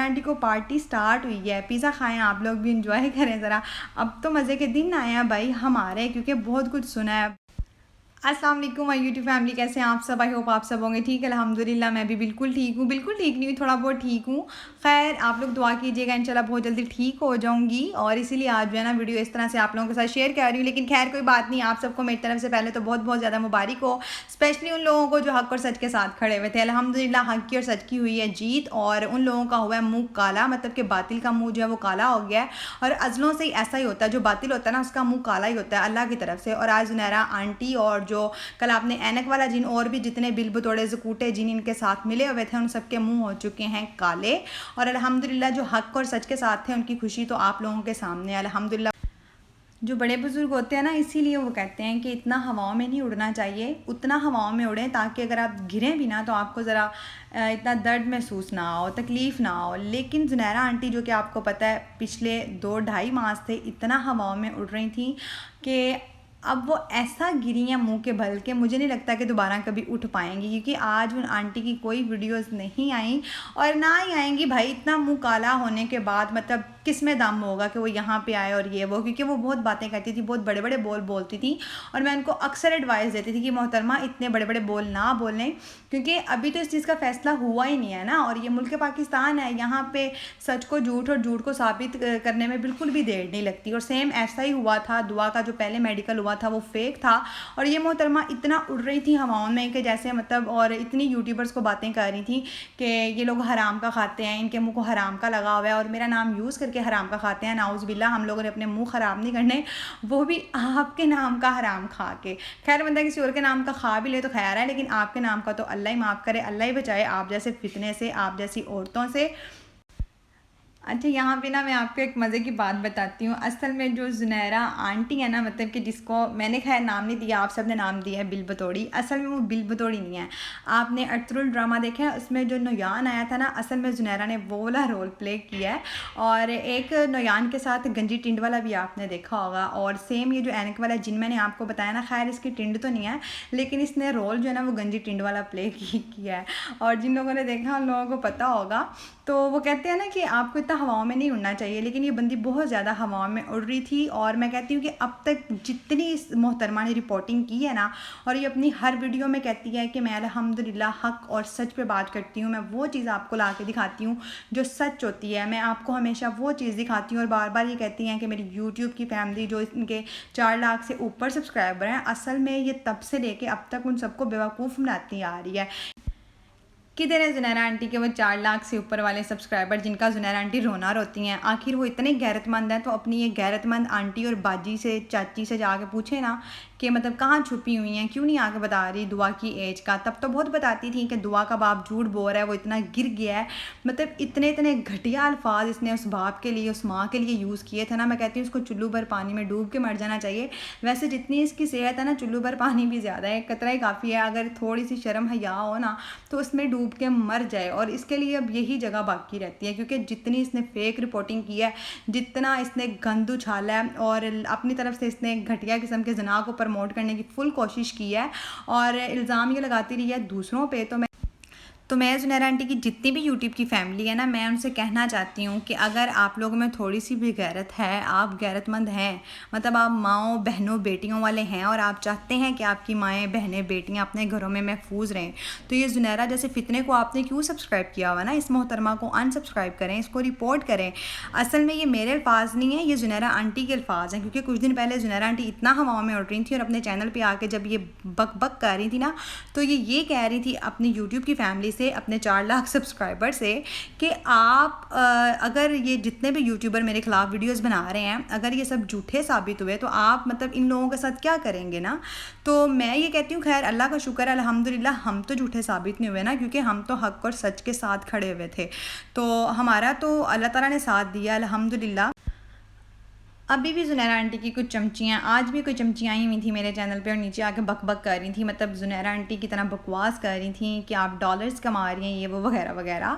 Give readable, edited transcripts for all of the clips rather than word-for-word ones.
Junaira aunty को party start हुई है, पिज़्ज़ा खाएं, आप लोग भी इंजॉय करें ज़रा। अब तो मज़े के दिन आए हैं भाई हमारे, क्योंकि बहुत कुछ सुना है। अस्सलाम वालेकुम माय यूट्यूब फैमिली, कैसे हैं आप सब? आई होप आप सब होंगे ठीक है। अल्हम्दुलिल्लाह मैं भी बिल्कुल ठीक हूँ, बिल्कुल ठीक नहीं हुई, थोड़ा बहुत ठीक हूँ। खैर आप लोग दुआ कीजिएगा, इंशाल्लाह बहुत जल्दी ठीक हो जाऊँगी। और इसीलिए आज जो है ना वीडियो इस तरह से आप लोगों के साथ शेयर कर रही हूँ। लेकिन खैर कोई बात नहीं, आप सबको मेरी तरफ से पहले तो बहुत बहुत ज़्यादा मुबारक हो, स्पेशली उन लोगों को जो हक़ और सच के साथ खड़े हुए थे। अल्हम्दुलिल्लाह हक़ की और सच की हुई है जीत, और उन लोगों का हुआ है मुँह काला, मतलब कि बातिल का मुँह जो है वो काला हो गया है। और अज़लों से ही ऐसा ही होता है, जो बातिल होता है ना उसका मुँह काला ही होता है अल्लाह की तरफ से। और आज जुनैरा आंटी और जो कल आपने ऐनक वाला जिन और भी जितने बिल बतौड़े ज़कूटे जिन इनके साथ मिले हुए थे, उन सबके मुंह हो चुके हैं काले। और अल्हम्दुलिल्लाह जो हक़ और सच के साथ थे उनकी खुशी तो आप लोगों के सामने है अल्हम्दुलिल्लाह। जो बड़े बुजुर्ग होते हैं ना, इसीलिए वो कहते हैं कि इतना हवाओं में नहीं उड़ना चाहिए, उतना हवाओं में उड़ें ताकि अगर आप गिरें भी ना तो आपको ज़रा इतना दर्द महसूस ना हो, तकलीफ़ ना हो। लेकिन जुनैरा आंटी जो कि आपको पता है पिछले 2-2.5 माह से इतना हवाओं में उड़ रही थी कि अब वो ऐसा गिरी हैं मुंह के बल के मुझे नहीं लगता कि दोबारा कभी उठ पाएंगी, क्योंकि आज उन आंटी की कोई वीडियोस नहीं आई और ना ही आएंगी भाई। इतना मुंह काला होने के बाद मतलब किस में दम होगा कि वो यहाँ पे आए और ये वो, क्योंकि वो बहुत बातें करती थी, बहुत बड़े बड़े बोल बोलती थी। और मैं उनको अक्सर एडवाइस देती थी कि मोहतरमा इतने बड़े बड़े बोल ना बोलें, क्योंकि अभी तो इस चीज़ का फैसला हुआ ही नहीं है ना। और ये मुल्क पाकिस्तान है, यहाँ पे सच को झूठ और झूठ को साबित करने में बिल्कुल भी देर नहीं लगती। और सेम ऐसा ही हुआ था, दुआ का जो पहले मेडिकल हुआ था वो फेक था। और ये मोहतरमा इतना उड़ रही थी हवाओं में कि जैसे मतलब, और इतनी यूट्यूबर्स को बातें कर रही थी कि ये लोग हराम का खाते हैं, इनके मुंह को हराम का लगा हुआ है, और मेरा नाम यूज़ करके हराम का खाते हैं। नाउज़ बिल्ला, हम लोगों ने अपने मुंह ख़राब नहीं करने, वो भी आपके नाम का हराम खा के। खैर बंदा किसी और के नाम का खा भी ले तो खैर है, लेकिन आपके नाम का तो अल्लाह ही माफ़ करे, अल्लाह ही बचाए आप जैसे फितने से, आप जैसी औरतों से। अच्छा यहाँ पे ना मैं आपको एक मज़े की बात बताती हूँ। असल में जो जुनैरा आंटी है ना, मतलब कि जिसको मैंने खैर नाम नहीं दिया, आप सब ने नाम दिया है बिल बतौड़ी, असल में वो बिल बतौड़ी नहीं है। आपने अरतुरुल ड्रामा देखा है, उसमें जो नोयान आया था ना, असल में जुनैरा ने वो वाला रोल प्ले किया है। और एक नोयान के साथ गंजी टिंड वाला भी आपने देखा होगा। और सेम ये जो ऐनक वाला जिन मैंने आपको बताया ना, खैर इसकी टिंड तो नहीं है, लेकिन इसने रोल जो है ना वो गंजी टिंड वाला प्ले किया है। और जिन लोगों ने देखा उन लोगों को पता होगा। तो वो कहते हैं ना कि आपको इतना हवाओं में नहीं उड़ना चाहिए, लेकिन ये बंदी बहुत ज़्यादा हवाओं में उड़ रही थी। और मैं कहती हूँ कि अब तक जितनी इस मोहतरमा ने रिपोर्टिंग की है ना, और ये अपनी हर वीडियो में कहती है कि मैं अल्हम्दुलिल्लाह हक़ और सच पे बात करती हूँ, मैं वो चीज़ आपको ला के दिखाती हूँ जो सच होती है, मैं आपको हमेशा वो चीज़ दिखाती हूँ। और बार बार ये कहती हैं कि मेरी यूट्यूब की फैमिली जो इनके 4 लाख से ऊपर सब्सक्राइबर हैं, असल में ये तब से लेके अब तक उन सबको बेवकूफ़ बनाती आ रही है। किधर है जुनैरा आंटी के वो 4 लाख से ऊपर वाले सब्सक्राइबर जिनका जुनैरा आंटी रोना रोती हैं? आखिर वो इतने गैरतमंद हैं तो अपनी ये गैरतमंद आंटी और बाजी से, चाची से जाके पूछे ना कि मतलब कहाँ छुपी हुई हैं, क्यों नहीं आके बता रही दुआ की एज का। तब तो बहुत बताती थी कि दुआ का बाप झूठ बोल रहा है, वो इतना गिर गया है। मतलब इतने इतने घटिया अल्फाज इसने उस बाप के लिए, उस माँ के लिए यूज़ किए थे ना, मैं कहती हूँ उसको चुल्लू भर पानी में डूब के मर जाना चाहिए। वैसे जितनी इसकी सेहत है ना, चुल्लू भर पानी भी ज़्यादा है, कतरा ही काफ़ी है। अगर थोड़ी सी शर्म हया हो ना तो उसमें डूब के मर जाए। और इसके लिए अब यही जगह बाकी रहती है, क्योंकि जितनी इसने फेक रिपोर्टिंग की है, जितना इसने गंद उछाला है, और अपनी तरफ से इसने घटिया किस्म के जना को प्रमोट करने की फुल कोशिश की है, और इल्ज़ाम ये लगाती रही है दूसरों पे। तो मैं जुनैरा आंटी की जितनी भी यूट्यूब की फैमिली है ना, मैं उनसे कहना चाहती हूँ कि अगर आप लोगों में थोड़ी सी भी गैरत है, आप गैरतमंद हैं, मतलब आप माँओं बहनों बेटियों वाले हैं, और आप चाहते हैं कि आपकी माएँ बहनें बेटियाँ अपने घरों में महफूज रहें, तो ये जुनैरा जैसे फितने को आपने क्यों सब्सक्राइब किया हुआ ना, इस मोहतरमा को अनसब्सक्राइब करें, इसको रिपोर्ट करें। असल में ये मेरे अल्फाज नहीं है, ये जुनैरा आंटी के अल्फाज हैं। क्योंकि कुछ दिन पहले जुनैरा आंटी इतना हवाओं में उड़ रही थी, और अपने चैनल पर आके जब ये बक बक कर रही थी ना, तो ये कह रही थी अपनी यूट्यूब की फैमिली से, अपने 4 लाख सब्सक्राइबर से, कि आप अगर ये जितने भी यूट्यूबर मेरे खिलाफ वीडियोस बना रहे हैं, अगर ये सब झूठे साबित हुए तो आप मतलब इन लोगों के साथ क्या करेंगे ना। तो मैं ये कहती हूँ खैर अल्लाह का शुक्र है, अल्हम्दुलिल्लाह हम तो झूठे साबित नहीं हुए ना, क्योंकि हम तो हक़ और सच के साथ खड़े हुए थे। तो हमारा तो अल्लाह ताला ने साथ दिया अल्हम्दुलिल्लाह। अभी भी ज़ुनैरा आंटी की कुछ चमचियाँ, आज भी कोई चमचियाँ आई हुई थी मेरे चैनल पे और नीचे आके बक बक कर रही थी, मतलब ज़ुनैरा आंटी की तरह बकवास कर रही थी कि आप डॉलर्स कमा रही हैं, ये वो वगैरह वगैरह।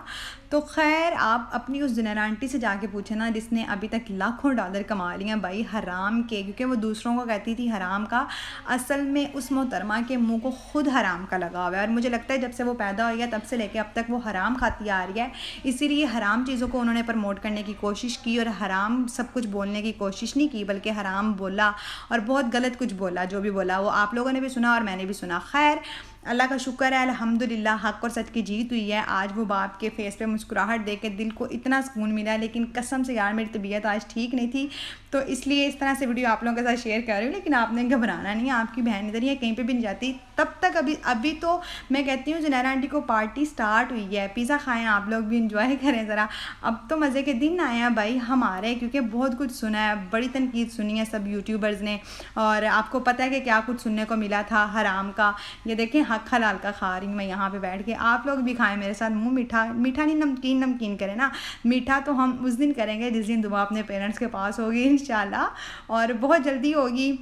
तो खैर आप अपनी उस ज़ुनैरा आंटी से जाके पूछे ना जिसने अभी तक लाखों डॉलर कमा लिए हैं भाई हराम के, क्योंकि वो दूसरों को कहती थी हराम का, असल में उस मोहतरमा के मुंह को खुद हराम का लगा हुआ है। और मुझे लगता है जब से वो पैदा हुई है तब से लेके अब तक वो हराम खाती आ रही है, इसीलिए हराम चीज़ों को उन्होंने प्रमोट करने की कोशिश की और हराम सब कुछ बोलने की कोशिश नहीं की, बल्कि हराम बोला और बहुत गलत कुछ बोला। जो भी बोला वो आप लोगों ने भी सुना और मैंने भी सुना। खैर अल्लाह का शुक्र है, अल्हम्दुलिल्लाह हक़ और सच की जीत हुई है। आज वो बाप के फेस पे मुस्कुराहट देख के दिल को इतना सुकून मिला है, लेकिन कसम से यार मेरी तबीयत आज ठीक नहीं थी, तो इसलिए इस तरह से वीडियो आप लोगों के साथ शेयर कर रही हूँ। लेकिन आपने घबराना नहीं है, आपकी बहन इधर ही है, कहीं पे भी नहीं जाती तब तक। अभी तो मैं कहती हूँ ज़ुनैरा आंटी को पार्टी स्टार्ट हुई है, पिज़्ज़ा खाएँ आप लोग भी, इंजॉय करें ज़रा। अब तो मज़े के दिन आए हैं भाई हमारे, क्योंकि बहुत कुछ सुना है, बड़ी तनकीद सुनी है सब यूट्यूबर्स ने, और आपको पता है कि क्या कुछ सुनने को मिला था हराम का। ये देखें हक हलाल का खा रही हूँ मैं यहाँ पे बैठ के, आप लोग भी खाएं मेरे साथ। मुँह मीठा मीठा नहीं, नमकीन नमकीन करें ना। मीठा तो हम उस दिन करेंगे जिस दिन दुआ अपने पेरेंट्स के पास होगी इंशाल्लाह, और बहुत जल्दी होगी।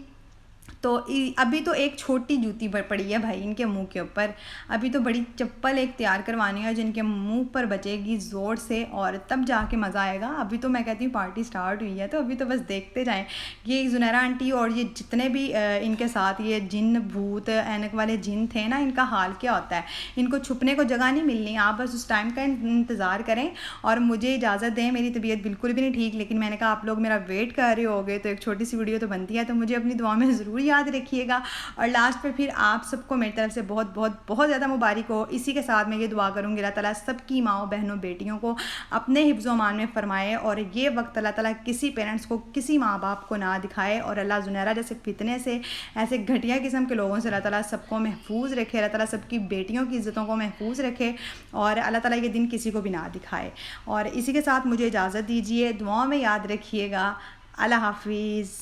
तो अभी तो एक छोटी जूती पड़ी है भाई इनके मुंह के ऊपर, अभी तो बड़ी चप्पल एक तैयार करवानी है जिनके मुंह पर बचेगी ज़ोर से, और तब जाके मज़ा आएगा। अभी तो मैं कहती हूँ पार्टी स्टार्ट हुई है, तो अभी तो बस देखते जाएं ये ज़ुनैरा आंटी और ये जितने भी इनके साथ ये जिन भूत ऐनक वाले जिन थे ना, इनका हाल क्या होता है। इनको छुपने को जगह नहीं मिलनी, आप बस उस टाइम का इंतज़ार करें और मुझे इजाज़त दें। मेरी तबीयत बिल्कुल भी नहीं ठीक, लेकिन मैंने कहा आप लोग मेरा वेट कर रहे होगे तो एक छोटी सी वीडियो तो बनती है, तो मुझे अपनी दुआ में ज़रूर याद रखिएगा। और लास्ट पे फिर आप सबको मेरी तरफ से बहुत बहुत बहुत ज़्यादा मुबारक हो। इसी के साथ मैं ये दुआ करूँगी अल्लाह ताला सबकी माओ बहनों बेटियों को अपने हिफ्ज़ व अमान में फ़रमाए, और ये वक्त अल्लाह ताला किसी पेरेंट्स को किसी माँ बाप को ना दिखाए, और अल्लाह ज़ुनैरा जैसे फितने से ऐसे घटिया किस्म के लोगों से अल्लाह ताला सबको महफूज रखे, अल्लाह ताला सबकी बेटियों की इज़्ज़तों को महफूज रखे, और अल्लाह ताला ये दिन किसी को भी ना दिखाए। और इसी के साथ मुझे इजाज़त दीजिए, दुआओं में याद रखिएगा। अल्लाह हाफिज़।